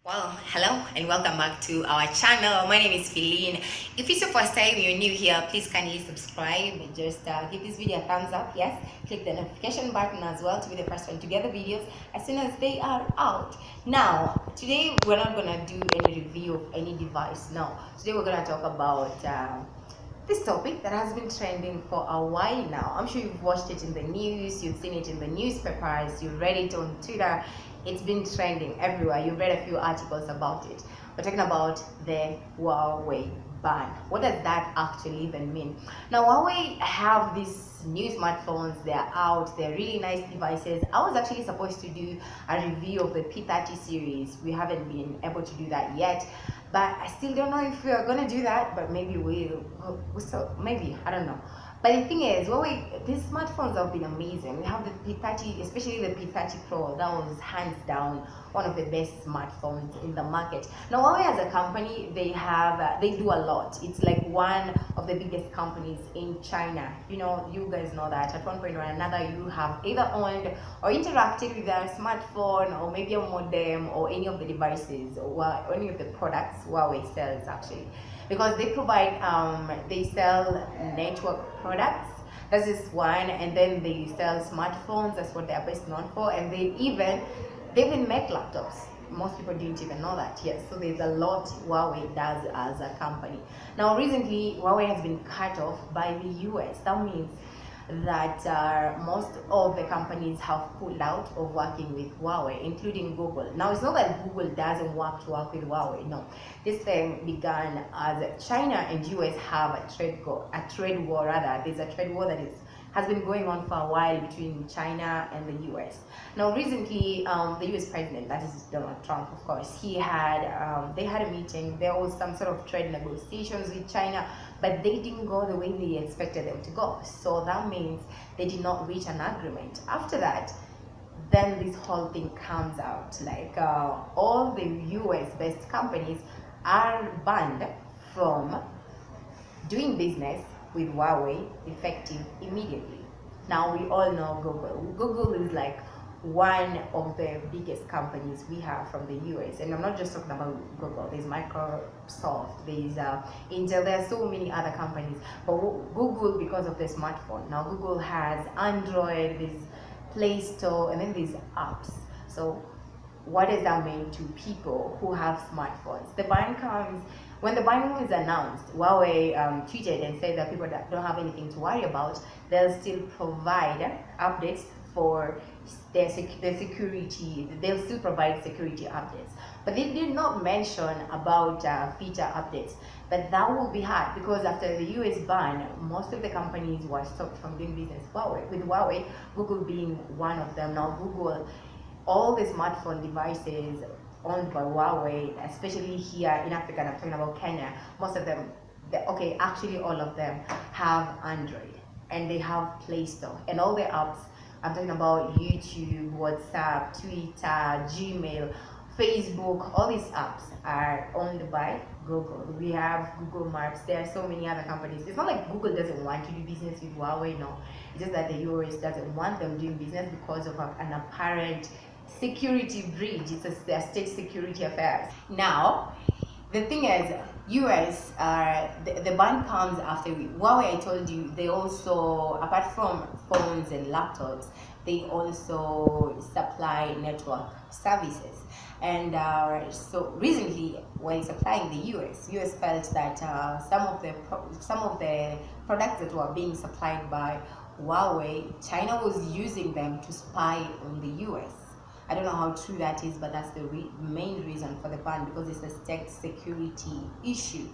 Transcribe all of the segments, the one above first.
Well, hello and welcome back to our channel. My name is Feline. If it's your first time, you're new here, please kindly subscribe. Just give this video a thumbs up, yes. Click the notification button as well to be the first one to get the videos as soon as they are out. Now, today we're not gonna do any review of any device. No, today we're gonna talk about this topic that has been trending for a while now. I'm sure you've watched it in the news, you've seen it in the newspapers, you've read it on Twitter. It's been trending everywhere. You've read a few articles about it. We're talking about the Huawei ban. What does that actually even mean? Now, Huawei have these new smartphones. They're out. They're really nice devices. I was actually supposed to do a review of the P30 series. We haven't been able to do that yet, but I still don't know if we're gonna do that. But maybe we'll so maybe, I don't know. But the thing is, these smartphones have been amazing. We have the P30, especially the P30 Pro. That was hands down one of the best smartphones in the market. Now, Huawei as a company, they do a lot. It's like one of the biggest companies in China. You know, you guys know that at one point or another, you have either owned or interacted with a smartphone or maybe a modem or any of the devices or any of the products Huawei sells actually, because they sell network products. That's just one, and then they sell smartphones. That's what they're best known for, and they even make laptops. Most people didn't even know that. Yes, so there's a lot Huawei does as a company. Now, recently Huawei has been cut off by the US. That means that most of the companies have pulled out of working with Huawei, including Google. Now, it's not that Google doesn't want to work with Huawei. No, this thing began as China and US have a trade war. Rather, there's a trade war that has been going on for a while between China and the US. Now, recently, the US president, that is Donald Trump, of course, they had a meeting. There was some sort of trade negotiations with China, but they didn't go the way they expected them to go. So that means they did not reach an agreement. After that, then this whole thing comes out. Like all the US based companies are banned from doing business with Huawei effective immediately. Now, we all know Google. Google is like one of the biggest companies we have from the US, and I'm not just talking about Google. There's Microsoft, there's Intel. There are so many other companies, but Google, because of the smartphone, now Google has Android, there's Play Store, and then there's apps. So what does that mean to people who have smartphones? The ban comes when the ban was announced. Huawei tweeted and said that people that don't have anything to worry about, they'll still provide updates for their security. They'll still provide security updates, but they did not mention about feature updates. But that will be hard, because after the US ban, most of the companies were stopped from doing business with Huawei, Google being one of them. Now, Google, all the smartphone devices owned by Huawei, especially here in Africa, and I'm talking about Kenya, most of them, actually all of them have Android, and they have Play Store, and all the apps, I'm talking about YouTube, WhatsApp, Twitter, Gmail, Facebook, all these apps are owned by Google. We have Google Maps. There are so many other companies. It's not like Google doesn't want to do business with Huawei, no. It's just that the US doesn't want them doing business because of an apparent security breach. It's a state security affairs. Now, the thing is, US the ban comes after Huawei. I told you, they also, apart from phones and laptops, they also supply network services. And so recently, when supplying the US felt that some of the products that were being supplied by Huawei, China was using them to spy on the US. I don't know how true that is, but that's the main reason for the ban, because it's a state security issue.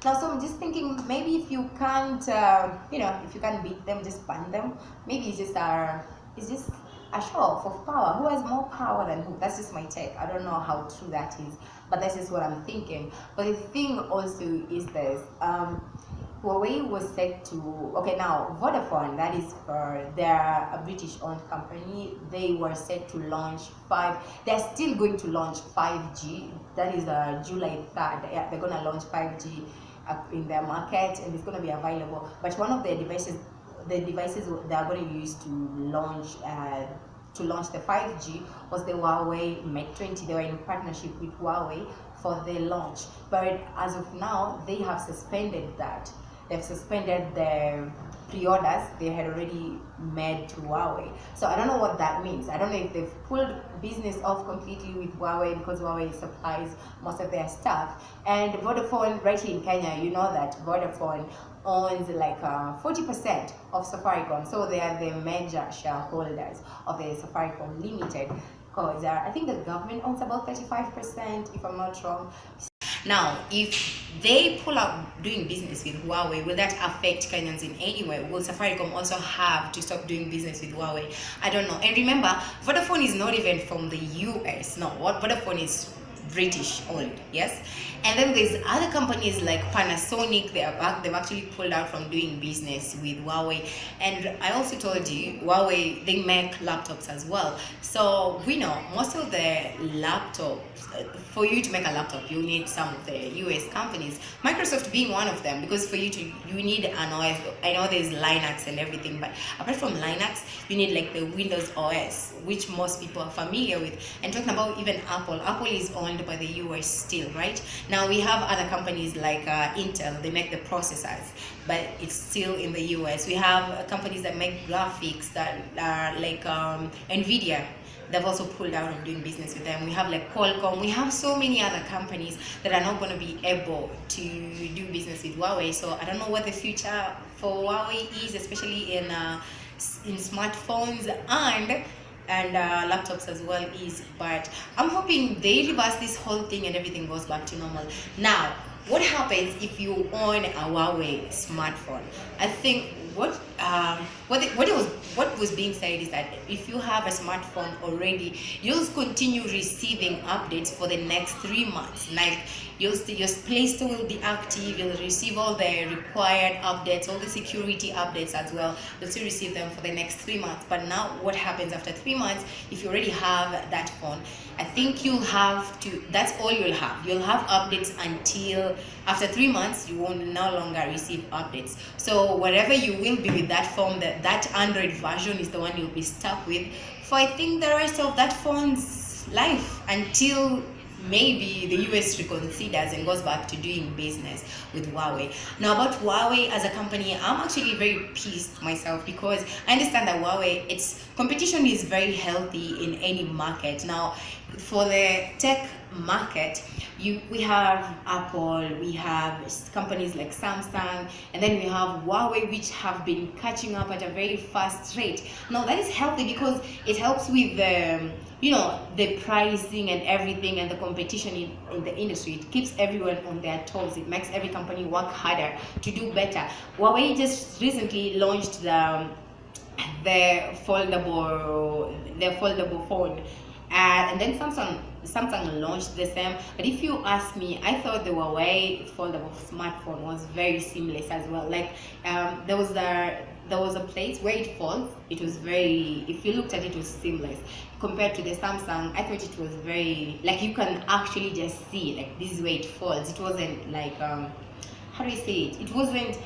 Now, so I'm just thinking, maybe if you can't, if you can't beat them, just ban them. Maybe it's just a show off of power. Who has more power than who? That's just my take. I don't know how true that is, but that's just what I'm thinking. But the thing also is this. Huawei was set to, now Vodafone, that is they're a British-owned company. They were set to launch they're still going to launch 5G. That is July 3rd. Yeah, they're going to launch 5G in their market, and it's going to be available. But one of the devices they are going to use to launch to launch the 5G was the Huawei Mate 20. They were in partnership with Huawei for the launch, but as of now they have suspended that. They've suspended the pre-orders they had already made to Huawei. So I don't know what that means. I don't know if they've pulled business off completely with Huawei, because Huawei supplies most of their stuff. And Vodafone, right here in Kenya, you know that Vodafone owns like 40% of Safaricom. So they are the major shareholders of the Safaricom Limited, because I think the government owns about 35%, if I'm not wrong. Now, if they pull out doing business with Huawei, will that affect Kenyans in any way? Will Safaricom also have to stop doing business with Huawei? I don't know. And remember, Vodafone is not even from the US. No, what Vodafone is British owned, yes. And then there's other companies like Panasonic. They've actually pulled out from doing business with Huawei. And I also told you, Huawei, they make laptops as well. So we know most of the laptops, for you to make a laptop, you need some of the US companies, Microsoft being one of them, because you need an OS. I know there's Linux and everything, but apart from Linux, you need like the Windows OS, which most people are familiar with. And talking about even Apple is owned by the US still, right? Now we have other companies like Intel. They make the processors, but it's still in the US. We have companies that make graphics that are like Nvidia. They've also pulled out of doing business with them. We have like Qualcomm. We have so many other companies that are not going to be able to do business with Huawei. So I don't know what the future for Huawei is, especially in smartphones and laptops as well is. But I'm hoping they reverse this whole thing and everything goes back to normal. Now, what happens if you own a Huawei smartphone? I think what was being said is that if you have a smartphone already, you'll continue receiving updates for the next 3 months. Like your Play Store will be active. You'll receive all the required updates, all the security updates as well. You'll still receive them for the next 3 months. But now, what happens after 3 months? If you already have that phone, I think you'll have to. That's all you'll have. You'll have updates until after 3 months. You will no longer receive updates. So whatever you will be with that phone, that Android version is the one you'll be stuck with for, I think, the rest of that phone's life, until maybe the US reconsiders and goes back to doing business with Huawei. Now, about Huawei as a company, I'm actually very pissed myself, because I understand that Huawei, its competition is very healthy in any market. Now, for the tech market, we have Apple, we have companies like Samsung, and then we have Huawei, which have been catching up at a very fast rate. Now, that is healthy because it helps with the pricing and everything, and the competition in the industry. It keeps everyone on their toes. It makes every company work harder to do better. Huawei just recently launched the foldable phone, and then Samsung launched the same. But if you ask me, I thought the Huawei foldable smartphone was very seamless as well. Like there was a place where it folds. It was very, if you looked at it, it was seamless. Compared to the Samsung, I thought it was very, like, you can actually just see, like, this is where it folds. It wasn't like how do I say it? It wasn't.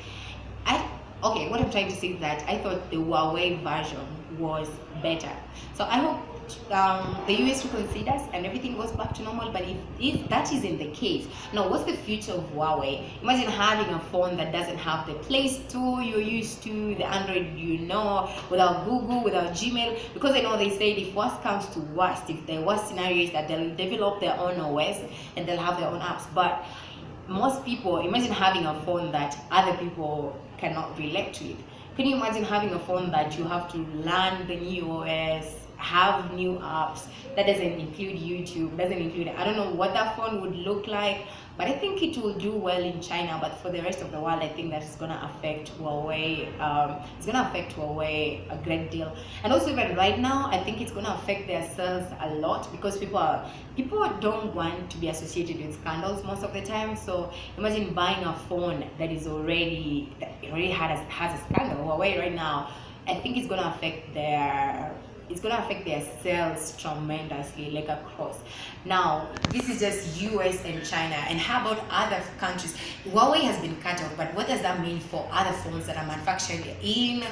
Okay, what I'm trying to say is that I thought the Huawei version was better. So I hope the US reconsiders and everything goes back to normal. But if that isn't the case, now what's the future of Huawei? Imagine having a phone that doesn't have the Play Store you're used to, the Android without Google, without Gmail. Because I know they said if worst comes to worst, if the worst scenario is that they'll develop their own OS and they'll have their own apps. But most people, imagine having a phone that other people cannot relate with. Can you imagine having a phone that you have to learn the new OS, have new apps? That doesn't include YouTube, doesn't include, I don't know what that phone would look like, but I think it will do well in China. But for the rest of the world, I think that's going to affect Huawei. It's going to affect Huawei a great deal. And also, even right now, I think it's going to affect their sales a lot, because people don't want to be associated with scandals most of the time. So imagine buying a phone that already has a scandal. Huawei right now, I think it's going to affect their sales tremendously, like across. Now, this is just US and China. And how about other countries? Huawei has been cut off, but what does that mean for other phones that are manufactured in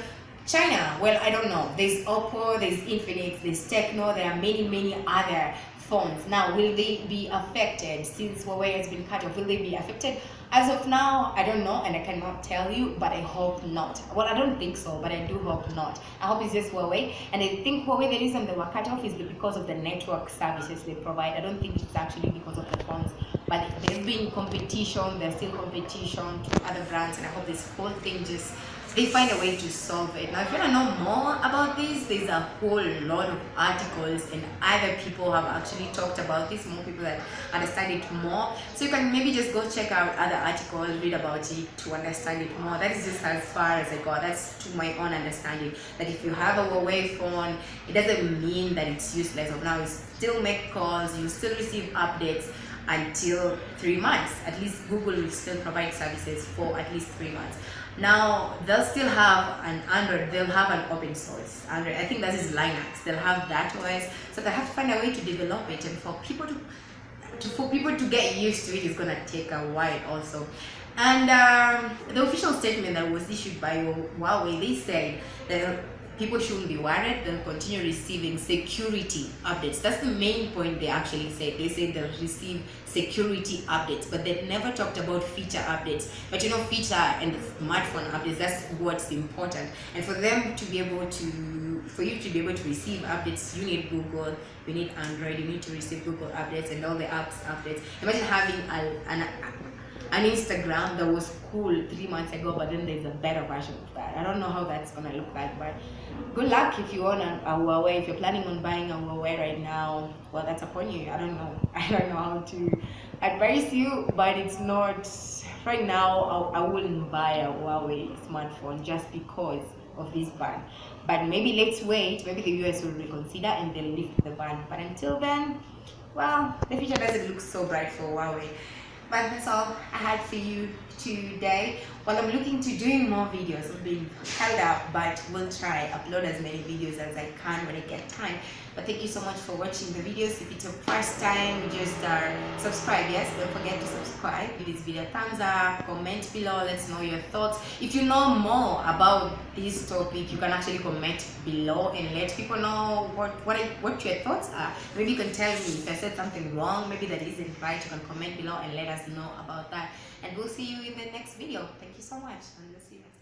China, well, I don't know. There's Oppo, there's Infinix, there's Techno, there are many other phones. Now, will they be affected since Huawei has been cut off? Will they be affected? As of now, I don't know and I cannot tell you, but I hope not. Well, I don't think so, but I do hope not. I hope it's just Huawei. And I think Huawei, the reason they were cut off is because of the network services they provide. I don't think it's actually because of the phones. But there's been competition, there's still competition to other brands, and I hope this whole thing just they find a way to solve it. Now, if you want to know more about this, there's a whole lot of articles and other people have actually talked about this, more people that understand it more. So you can maybe just go check out other articles, read about it to understand it more. That is just as far as I got. That's to my own understanding. That if you have a Huawei phone, it doesn't mean that it's useless. Of now, you still make calls, you still receive updates until 3 months. At least Google will still provide services for at least 3 months. Now they'll still have an Android, they'll have an open source Android. I think that is Linux. They'll have that OS, so they have to find a way to develop it, and for people to get used to it is gonna take a while also. And the official statement that was issued by Huawei, they said that people shouldn't be worried, they'll continue receiving security updates. That's the main point they actually said. They said they'll receive security updates, but they never talked about feature updates. But you know, feature and smartphone updates, that's what's important. And for them to be able to, for you to be able to receive updates, you need Google, you need Android, you need to receive Google updates and all the apps updates. Imagine having an Instagram that was cool 3 months ago, but then there's a better version of that. I don't know how that's gonna look like, but good luck if you own a Huawei. If you're planning on buying a Huawei right now, well, that's upon you. I don't know. I don't know how to advise you, but it's not right now. I wouldn't buy a Huawei smartphone just because of this ban. But maybe let's wait. Maybe the US will reconsider and they'll lift the ban. But until then, well, the future doesn't look so bright for Huawei. But that's all I had for you today. Well, I'm looking to doing more videos. I've been held up, but we'll try upload as many videos as I can when I get time. But thank you so much for watching the videos. If it's your first time, just subscribe. Yes, don't forget to subscribe. Give this video a thumbs up, comment below, let's know your thoughts. If you know more about this topic, you can actually comment below and let people know what your thoughts are. Maybe you can tell me if I said something wrong, maybe that isn't right. You can comment below and let us know about that. And we'll see you in the next video. Thank you so much, and we'll see you next time.